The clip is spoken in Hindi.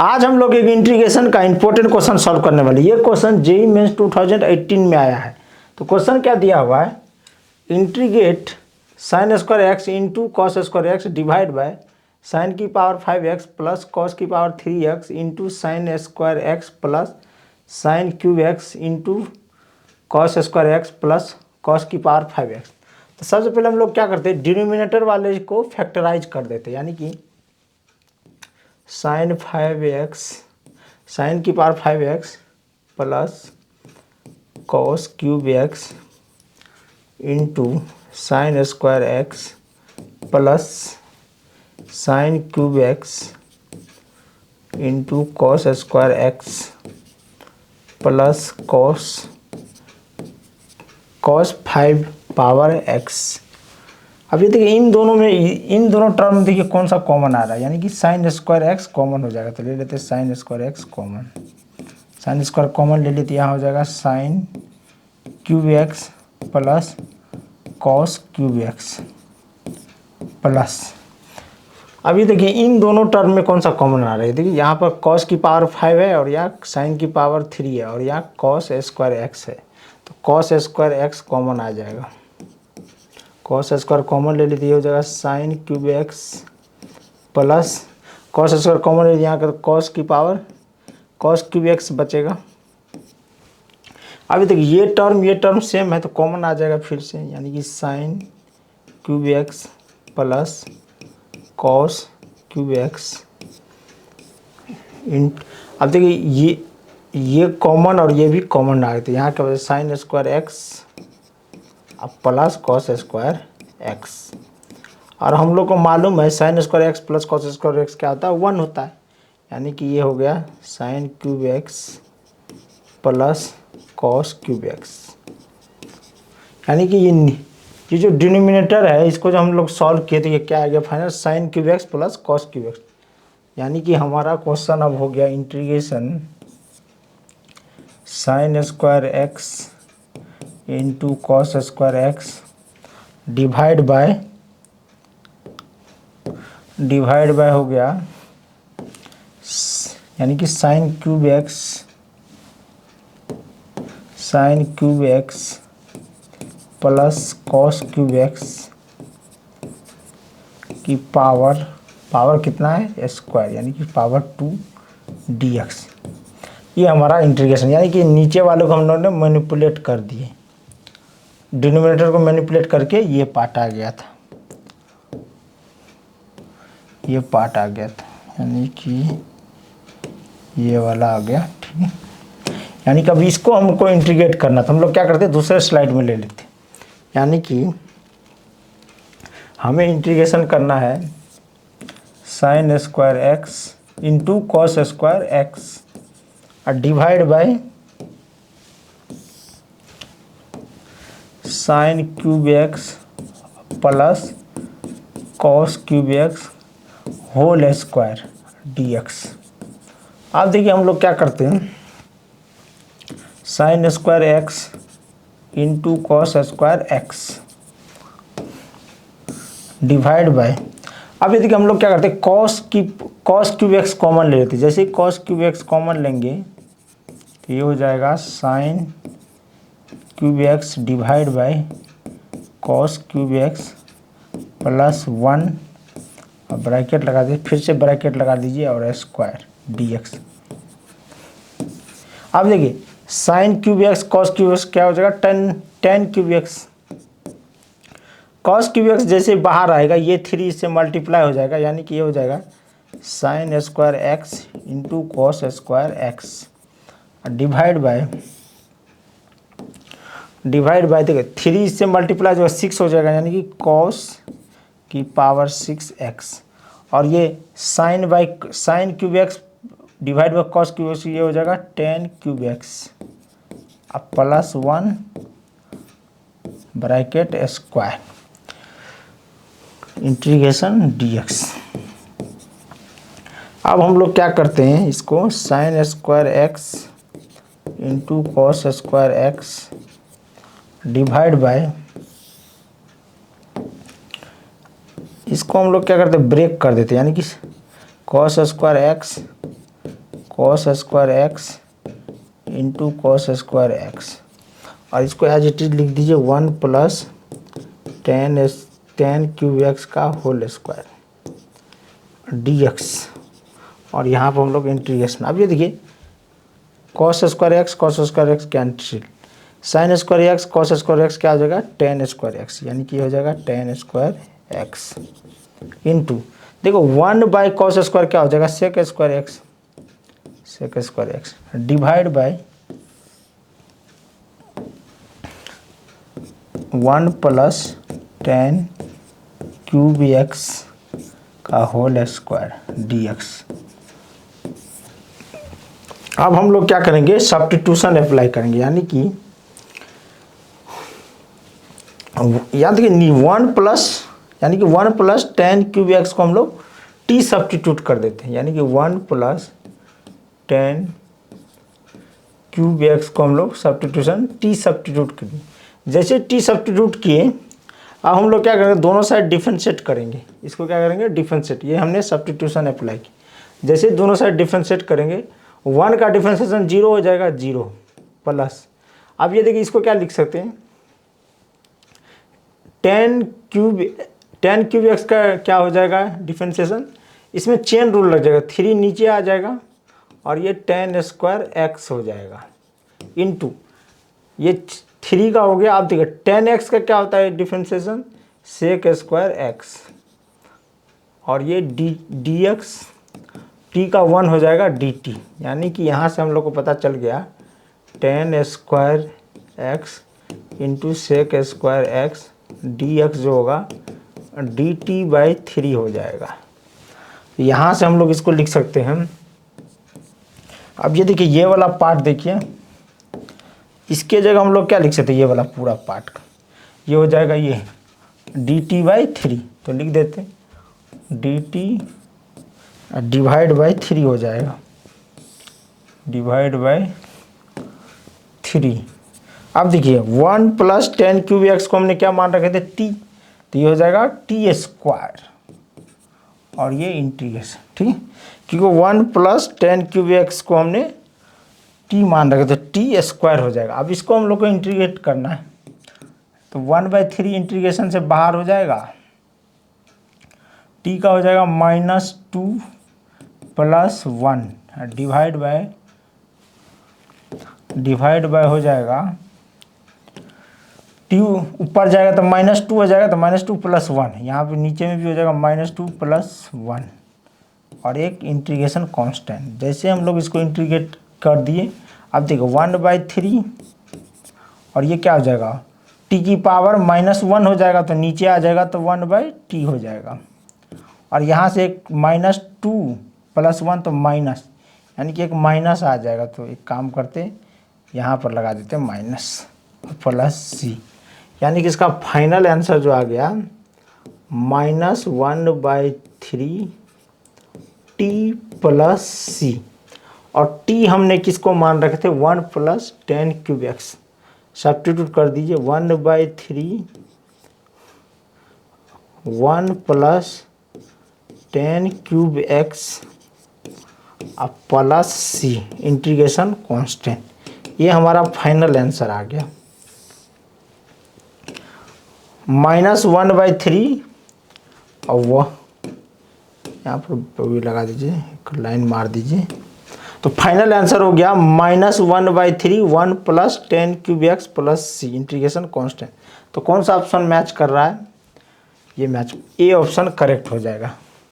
आज हम लोग एक इंटीग्रेशन का इंपॉर्टेंट क्वेश्चन सॉल्व करने वाले। ये क्वेश्चन जेईई मेंस 2018 में आया है। तो क्वेश्चन क्या दिया हुआ है, integrate sign square x into cos square x divide by sign की पावर 5x प्लस कॉस की power 3x into sine square x plus sign cube x into cos square x plus cos की पावर 5x। तो सबसे पहले हम लोग क्या करते हैं, डिनोमिनेटर वाले को फैक्टराइज कर देते हैं, यानी कि साइन 5x साइन की power 5x plus cos cube x into sine square x plus sign cube x into cos square x plus cos 5 power x। अब ये देखिए इन दोनों टर्म में देखिए कौन सा कॉमन आ रहा है, यानी कि साइन स्क्वायर एक्स कॉमन हो जाएगा। तो ले लेते हैं sine square x common, sine square common ले लेते, यहाँ हो जाएगा sign cube x plus cos cube x plus. अब ये देखिए इन दोनों टर्म में कौन सा कॉमन आ रहा है, देखिए यहाँ पर कॉस की पावर 5 है और यहाँ साइन की पावर 3 है और यहाँ कॉस स्क्वायर एक्स है। तो कॉस स्क्वायर एक्स कॉमन आ जाएगा, कॉस स्क्वायर कॉमन ले लीजिए, हो जाएगा sign cube x plus cos square common ले, यहाँ कर कॉस की पावर कॉस क्यूब एक्स बचेगा। अभी देखिए ये टर्म सेम है तो कॉमन आ जाएगा फिर से, यानी कि sine cube x plus cos cube x इन। अब देखिए ये कॉमन और ये भी कॉमन आ गए, तो यहाँ क्या बचे साइन स्क्वायर एक्स अब प्लस कॉस स्क्वायर एक्स। और हम लोग को मालूम है sine square x plus cos square x क्या होता है, 1 होता है। यानी कि ये हो गया sign cube x plus cos cube x. यानी कि ये जो डिनोमिनेटर है इसको जो हम लोग सॉल्व किए तो ये क्या आ गया final, sign cube x plus cos cube x. यानी कि हमारा क्वेश्चन अब हो गया integration sign square x into cos square x divide bye हो गया, यानी कि sine cube x plus cos cube x की पावर कितना है स्क्वायर, यानी कि पावर 2 dx। ये हमारा इंटीग्रेशन, यानी कि नीचे वालों को हम लोगों ने मैनिपुलेट कर दिए, डिनोमिनेटर को मैनिपुलेट करके ये पार्ट आ गया था, यानी कि ये वाला आ गया, ठीक है। यानी कि अब इसको हमको इंटीग्रेट करना था, हम लोग क्या करते दूसरे स्लाइड में ले लेते, यानी कि हमें इंटीग्रेशन करना है sine square x into cos square x और divide by sine cube x plus cos cube x whole square dx। अब देखिए हम लोग क्या करते हैं, sine square x into cos square x divide by, अब ये देखिए हम लोग क्या करते हैं कॉस क्यूब एक्स कॉमन ले लेते हैं। जैसे ही कॉस क्यूब एक्स कॉमन लेंगे तो ये हो जाएगा sign cube x divide by cos cube x plus 1 और ब्रैकेट लगा दीजिए, फिर से ब्रैकेट लगा दीजिए और स्क्वायर dx। अब देखिए sign cube x cos cube x क्या हो जाएगा ten cube x. Cos cube x जैसे बाहर आएगा ये 3 से मल्टीप्लाई हो जाएगा, यानी कि ये हो जाएगा sign square x into cos square x divide bye देखिए 3 से मल्टीप्लाई जो 6 हो जाएगा, यानी कि कॉस की पावर 6x और ये sign cube x divide by cos cube x, ये हो जाएगा 10 क्यूब एक्स अब plus 1 bracket square integration dx। अब हम लोग क्या करते हैं, इसको sign square x into cos square x divide bye, इसको हम लोग क्या करते हैं ब्रेक कर देते हैं, यानी कि cos square x cos square x into cos square x, और इसको एज इट इज लिख दीजिए 1 प्लस टेन क्यूब एक्स का होल स्क्वायर डी एक्स, और यहाँ पर हम लोग इंटीग्रेशन। अब ये देखिए cos square x cancel, sign square x cos square x क्या हो जाएगा टेन स्क्वायर एक्स, यानी कि हो जाएगा टेन स्क्वायर एक्स इंटू देखो 1 बाई कॉस स्क्वायर क्या हो जाएगा sec square x divide by 1 plus ten cube x का होल स्क्वायर डी एक्स। अब हम लोग क्या करेंगे सब्स्टिट्यूशन अप्लाई करेंगे, यानी कि याद रखिए 1 प्लस टेन क्यूब एक्स को हम लोग टी सब्स्टिट्यूट कर देते हैं, यानी कि 1 प्लस टेन क्यूब एक्स को हम लोग सब्स्टिट्यूशन टी सब्स्टिट्यूट कर दिए। जैसे टी सब्स्टिट्यूट किए अब हम लोग क्या करेंगे दोनों साइड डिफरेंशिएट करेंगे, इसको क्या करेंगे डिफरेंशिएट, ये हमने सब्स्टिट्यूशन अप्लाई की। जैसे दोनों साइड डिफरेंशिएट करेंगे 1 का डिफरेंशिएशन 0 हो जाएगा 0 प्लस, अब ये देखिए इसको क्या लिख सकते हैं टेन क्यूब एक्स का क्या हो जाएगा डिफरेंशिएशन, इसमें चेन रूल लग जाएगा, 3 नीचे आ जाएगा और ये टेन स्क्वायर एक्स हो जाएगा इनटू ये 3 का हो गया। आप देखिए टेन एक्स का क्या होता है डिफरेंशिएशन सेक स्क्वायर एक्स, और ये डी एक्स टी का 1 हो जाएगा डी टी, यानी कि यहाँ से हम लोग को पता चल गया ten square x into sec square x d x जो होगा डी टी बाई 3 हो जाएगा। यहाँ से हम लोग इसको लिख सकते हैं। अब ये देखिए ये वाला पार्ट देखिए, इसके जगह हम लोग क्या लिख सकते हैं ये वाला पूरा पार्ट का, ये हो जाएगा ये डी टी बाई 3, तो लिख देते हैं डी टी डिवाइड बाई 3 हो जाएगा डिवाइड बाई 3। अब देखिए 1 प्लस टेन क्यूब एक्स को हमने क्या मान रखे थे टी, तो ये हो जाएगा टी स्क्वायर और ये इंटीग्रेशन, ठीक है, क्योंकि 1 प्लस टेन क्यूब एक्स को हमने टी मान रखे थे टी स्क्वायर हो जाएगा। अब इसको हम लोग को इंटीग्रेट करना है, तो 1/3 इंटीग्रेशन से बाहर हो जाएगा, टी का हो जाएगा -2 प्लस 1 डिवाइड बाय हो जाएगा टी ऊपर जाएगा तो -2 हो जाएगा, तो -2 प्लस 1, यहाँ पे नीचे में भी हो जाएगा -2 प्लस 1 और एक इंटीग्रेशन कांस्टेंट। जैसे हम लोग इसको इंटीग्रेट कर दिए, अब देखो 1/3 और ये क्या हो जाएगा टी की पावर -1 हो जाएगा, तो नीचे आ जाएगा तो 1/t हो जाएगा, और यहाँ से एक -2 प्लस 1 तो माइनस, यानी कि एक माइनस आ जाएगा। तो एक काम करते यहाँ पर लगा देते माइनस प्लस सी, यानी कि इसका फाइनल आंसर जो आ गया -1/3 टी प्लस सी, और टी हमने किसको मान रखे थे 1 plus ten cube x, substitute कर दीजिए 1/3 1 plus ten cube x plus C integration constant, ये हमारा फाइनल आंसर आ गया -1/3, और वह यहाँ पर भी लगा दीजिए एक लाइन मार दीजिए, तो फाइनल आंसर हो गया -1/3 1 plus ten cube x plus C integration constant. तो कौन सा ऑप्शन मैच कर रहा है, ये मैच ए ऑप्शन करेक्ट हो जाएगा।